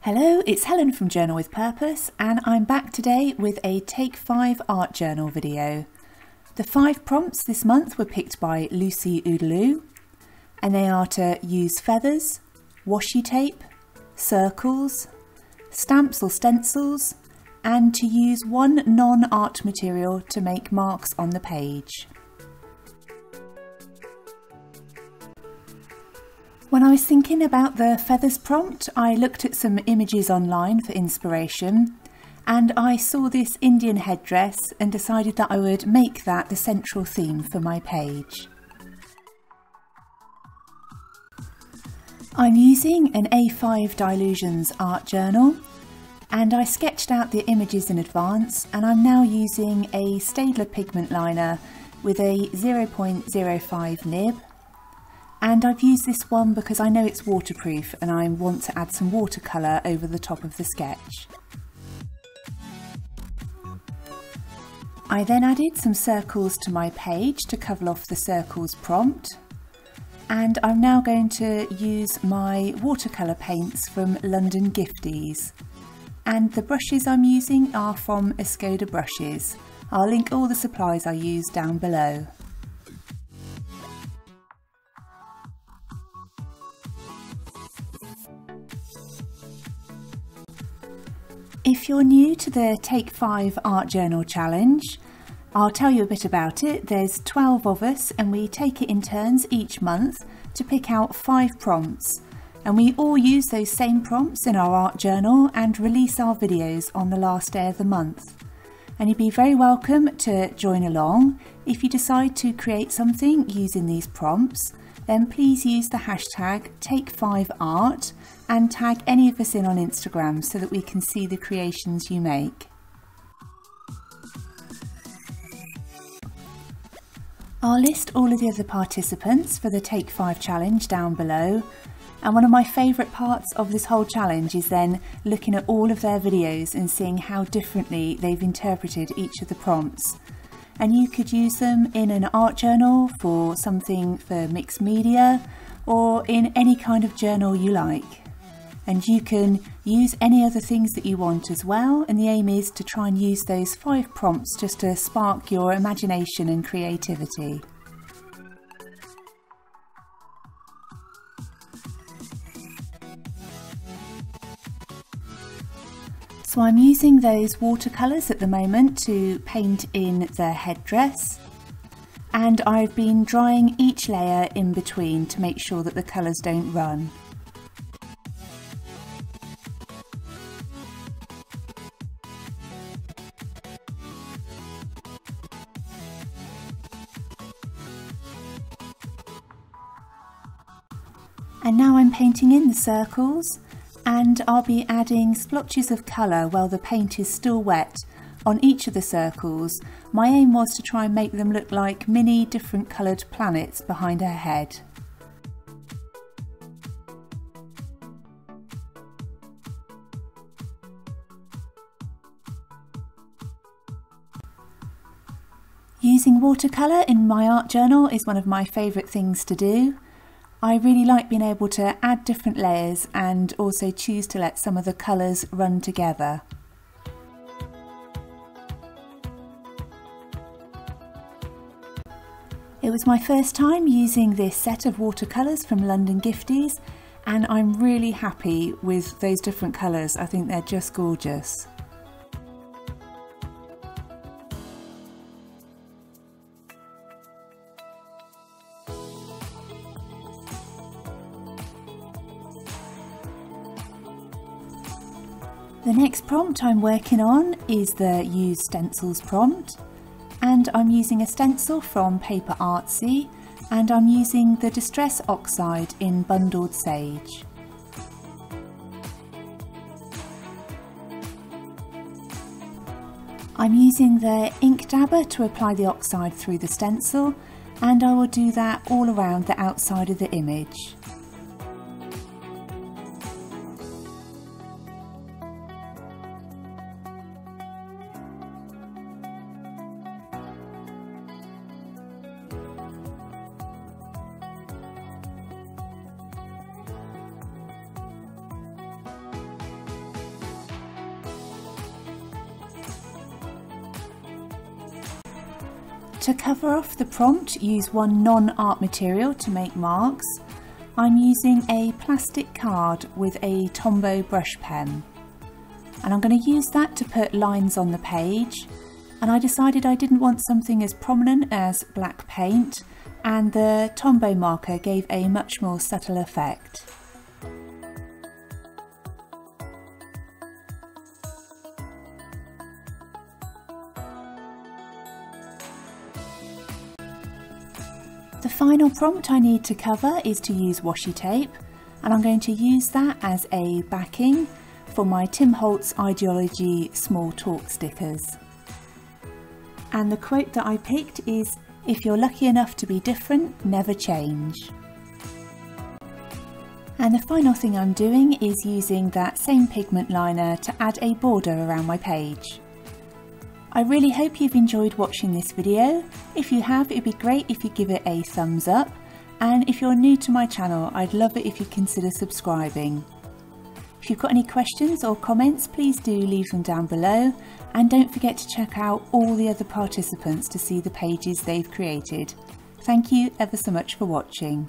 Hello, it's Helen from Journal with Purpose, and I'm back today with a Take 5 art journal video. The 5 prompts this month were picked by Lucy Oodaloo, and they are to use feathers, washi tape, circles, stamps or stencils, and to use one non-art material to make marks on the page. When I was thinking about the feathers prompt, I looked at some images online for inspiration, and I saw this Indian headdress and decided that I would make that the central theme for my page. I'm using an A5 Dilutions art journal, and I sketched out the images in advance, and I'm now using a Staedtler pigment liner with a 0.05 nib. And I've used this one because I know it's waterproof and I want to add some watercolour over the top of the sketch. I then added some circles to my page to cover off the circles prompt. And I'm now going to use my watercolour paints from London Gifties. And the brushes I'm using are from Escoda brushes. I'll link all the supplies I use down below. If you're new to the Take 5 Art Journal Challenge, I'll tell you a bit about it. There's 12 of us and we take it in turns each month to pick out 5 prompts. And we all use those same prompts in our art journal and release our videos on the last day of the month. And you'd be very welcome to join along. If you decide to create something using these prompts, then please use the hashtag Take5Art and tag any of us in on Instagram so that we can see the creations you make. I'll list all of the other participants for the Take 5 challenge down below, and one of my favourite parts of this whole challenge is then looking at all of their videos and seeing how differently they've interpreted each of the prompts. And you could use them in an art journal, for something for mixed media, or in any kind of journal you like. And you can use any other things that you want as well, and the aim is to try and use those 5 prompts just to spark your imagination and creativity. So I'm using those watercolours at the moment to paint in the headdress, and I've been drying each layer in between to make sure that the colours don't run. And now I'm painting in the circles, and I'll be adding splotches of colour while the paint is still wet on each of the circles. My aim was to try and make them look like mini different coloured planets behind her head. Using watercolour in my art journal is one of my favourite things to do. I really like being able to add different layers and also choose to let some of the colours run together. It was my first time using this set of watercolours from London Gifties, and I'm really happy with those different colours. I think they're just gorgeous. The next prompt I'm working on is the Use Stencils prompt, and I'm using a stencil from Paper Artsy, and I'm using the Distress Oxide in Bundled Sage. I'm using the ink dabber to apply the oxide through the stencil, and I will do that all around the outside of the image. To cover off the prompt, use one non-art material to make marks. I'm using a plastic card with a Tombow brush pen. And I'm going to use that to put lines on the page. And I decided I didn't want something as prominent as black paint, and the Tombow marker gave a much more subtle effect. The final prompt I need to cover is to use washi tape, and I'm going to use that as a backing for my Tim Holtz Ideology Small Talk stickers. And the quote that I picked is, "If you're lucky enough to be different, never change." And the final thing I'm doing is using that same pigment liner to add a border around my page. I really hope you've enjoyed watching this video. If you have, it'd be great if you give it a thumbs up. And if you're new to my channel, I'd love it if you consider subscribing. If you've got any questions or comments, please do leave them down below. And don't forget to check out all the other participants to see the pages they've created. Thank you ever so much for watching.